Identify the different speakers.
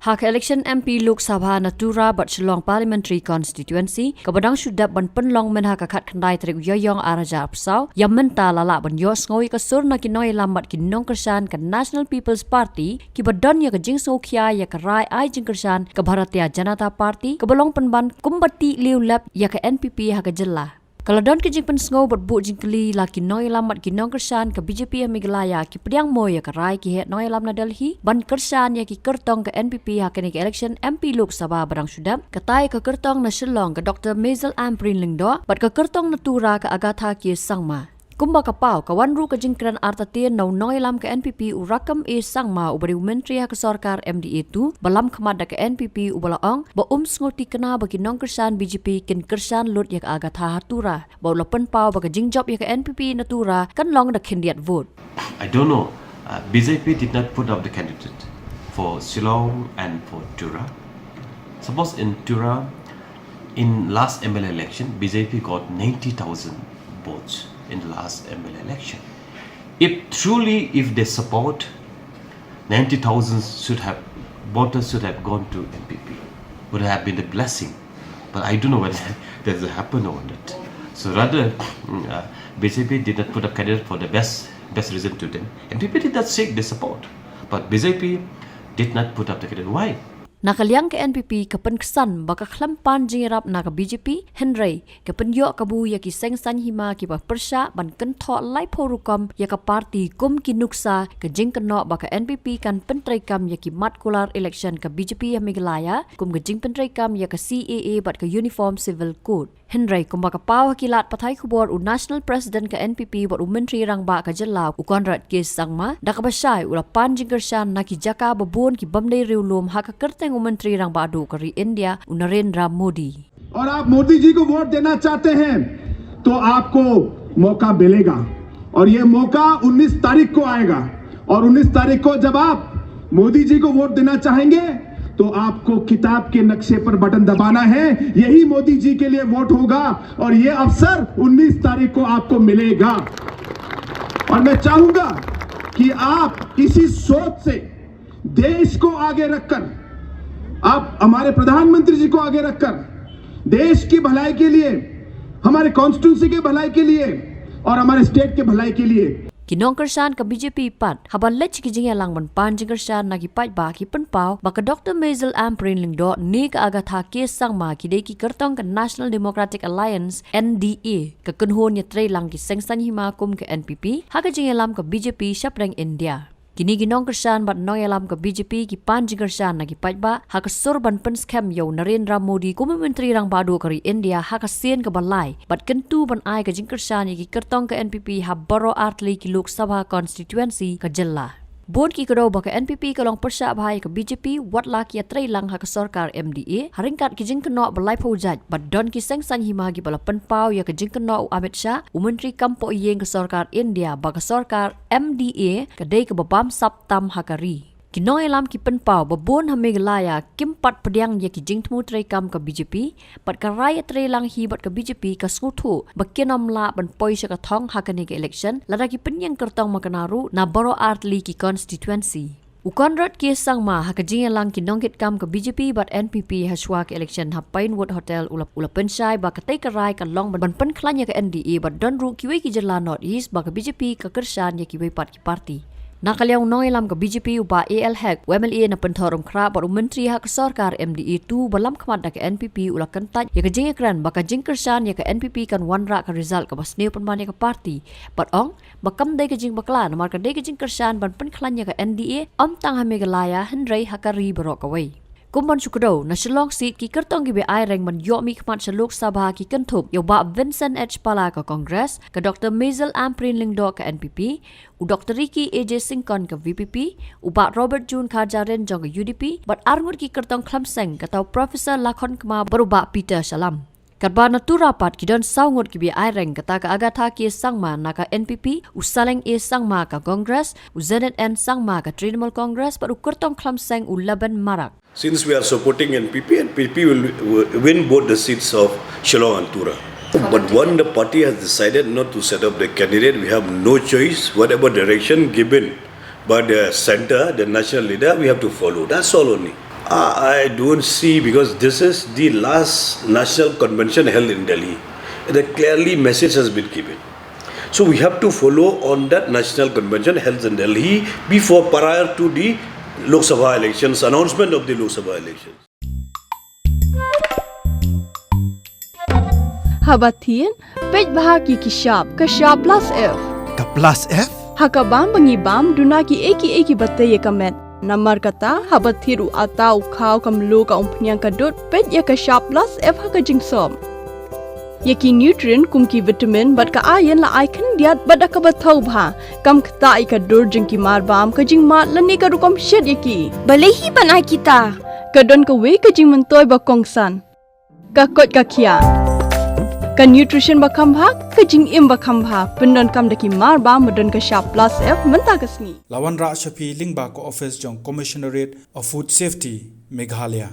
Speaker 1: Hak election MP Lok Sabha Natura but Shillong Parliamentary Constituency kabadang syudap ban penlong men hak kat kandai trik yoyong araja apsau yang menta lala ban yos ngoi kasur na kinoi lambat Jingkyrshan ke National People's Party ki badon ya ke jingso khia ya ke rai ai Jingkyrshan ke Bharatiya Janata Party ke bolong penban kumbati Liew-Lep ya ke NPP hak ke jela. Kalau don kejing pensngau berbuk jingkeli laki noi lamat Jingkyrshan ke BJP Meghalaya ki pediang moy ya ke rai ki het noi lam na Delhi ban Kyrshan ya ki kertong ke NPP hak ni ke election MP Lok Sabha barang sudap ketai ke kertong na Shillong ke Dr. Mail bat ke kertong Natura ke Agatha ki sangma. Kumba kapau kawan ru ke jingkran Atiar no noi lam ke NPP urakam sangma ubari menteri hak sarkar MDA tu balam khamad ke NPP ubalaong ba ngoti kena bagi Jingkyrshan BJP Kyrwoh lut yak Agatha Hatura ba lapen pau bagi jingjob yak NPP Natura kan long the candidate vote.
Speaker 2: I don't know. BJP did not put up the candidate for Shillong and for Tura. Suppose in Tura, in last MLA election, BJP got 90,000 votes in the last MLA election. If they support, 90,000 voters should have gone to NPP. Would have been a blessing. But I don't know whether that will happen or not. So rather, BJP did not put up candidate for the best reason to them. NPP did not seek the support. But BJP did not put up the candidate. Why?
Speaker 1: Nakaliang ke NPP kepen kesan baka klampan jingirap na ke BJP Henry kepen yo kabu ya ki sengsan hima ki ba persya ban kentho lai porukom ya ke parti kum ki nuksa ke jingkeno baka NPP kan pentraikam ya ki matkular election ke BJP Meghalaya kum ke jing pentraikam ya ke CAA bat ke Uniform Civil Code. Henry kumba ka pau kilat patai kubor National President ke NPP bat menteri rang ba ka jela ukonrat ke sangma da ka basai ulapan Jingkyrshan na ki jaka babon ki bamdei riulum hak kerteng menteri rang ba adu kari India Narendra Modi.
Speaker 3: और आप मोदी जी को वोट देना चाहते हैं तो आपको मौका मिलेगा और ये मौका 19 तारीख को आएगा और 19 तारीख को जब आप मोदी जी को वोट देना चाहेंगे तो आपको किताब के नक्शे पर बटन दबाना है यही मोदी जी के लिए वोट होगा और ये अवसर 19 तारीख को आपको मिलेगा और मैं चाहूंगा कि आप इसी सोच से देश को आगे रखकर आप हमारे प्रधानमंत्री जी को आगे रखकर देश की भलाई के लिए हमारे कॉन्स्टिट्यूंसी के भलाई के लिए और हमारे स्टेट के भलाई के लिए
Speaker 1: Jingkyrshan ke BJP pat habal lech ki jingya lang ban pan Jingkyrshan na ki pat ba ki penpau baka Dr. Mail ni ke Agatha ke sangma ki de ki kertong ke National Democratic Alliance NDA ke kenhon ya tre lang ki sengsan hima kum ke NPP ha ke jingya lam ke BJP Shaprang India. Kini Jingkyrshan bat noy alam ke BJP ki pan Jingkyrshan na ki pat ba ha ke sorban penskem yo Narendra Modi kum menteri rang badu kari India ha ke sien ke balai bat kentu ban ai ke Jingkyrshan ki kertong ke NPP ha baro artli ki Lok Sabha constituency ke jela. Bon ki kedo baka NPP kalong persya bahai ke BJP wat laki ya trei lang ha ke sarkar MDA haringkat ki jingkeno balai pojaj bat don ki sengsan hima gi bala penpau ya ke jingkeno Amit Shah menteri kampo yeng ke sarkar India baka sarkar MDA ke dei ke babam saptam hakari. Kinoi lam ki penpau babon ha Meghalaya kimpat pediang ya ki jingtmu trei kam ke BJP pat ka raya trei lang hibat ke BJP ke skutu bakinom la ban poi sya ka thong ha ke ni ke election lada ki penyang kertong makanaru na baro artli ki constituency. Ukonrat ke sangma ha ke jing lang ki nongkit kam ke BJP bat NPP ha shwa ke election ha Pinewood Hotel ulap pensyai ba ka tei ka rai ka long ban pen klan ya ke NDA bat don ru ki we ki jela North East ba ke BJP ke Kyrshan ya ki we pat ki parti. Nakaliang noi lam ke BJP uba AL Hek WMLA na penthorum kra baru menteri hak sarkar MDA tu balam khamat ke NPP ula kentaj ya ke jingkran baka Jingkyrshan ya ke NPP kan wanra ka result ka basneu penman ya ke parti bat ong bakam dei ke jing baklan mar ka dei ke Jingkyrshan ban penklan ya ke NDA om tang ha Meghalaya Henry hakari barok away. Kumban Shukro na Shillong seat ki kertong ki be ai reng man yo mi khmat sa Lok Sabha ki kentup yo ba Vincent H Pala ka Congress ka Dr. Mail ka NPP u Dr. Ricky AJ Singkon ka VPP u ba Robert June Kharjaren jong ka UDP bat arngut ki kertong Klamseng ka tau Professor Lakhon Kma baru ba Peter Shalam. Karba Natura pat ki don saungot ki bi ai reng kata ka Agatha ki sangma na ka NPP u Saleng sangma ka Congress u ZNN sangma ka Trinamool Congress baru kertong Klamseng u Laban Marak.
Speaker 4: Since we are supporting NPP will win both the seats of Shillong and Tura. But when the party has decided not to set up the candidate, we have no choice. Whatever direction given by the center, the national leader, we have to follow. That's all only. I don't see, because this is the last national convention held in Delhi. The clearly message has been given. So we have to follow on that national convention held in Delhi prior to the Lok Sabha elections, announcement of the Lok Sabha elections.
Speaker 5: Habatin, pej bahaki kashab plus F.
Speaker 6: Ka plus F?
Speaker 5: Hakabam bangibam dunaki eki batay kamet. Namar kata habathiru atau kau kamlu ka umpnyang kadut pej ya kashab plus F hakajingsom. Yaki nutrient kumki vitamin bat ka ayan la icon diat bat akabatau bha kam kata ikadur jingki marbam kajing mat lani ka rukom shed yaki.
Speaker 7: Balehi banai kita.
Speaker 5: Kadon ka we kajing mentoy bakongsan. Ka kot ka kia. Ka nutrition bakam bha kajing im bakam bha pendon kam daki marba medon ka sharp plus F menta kasni.
Speaker 6: Lawan Rak Shafi Lingba ko office jong Commissionerate of Food Safety Meghalaya.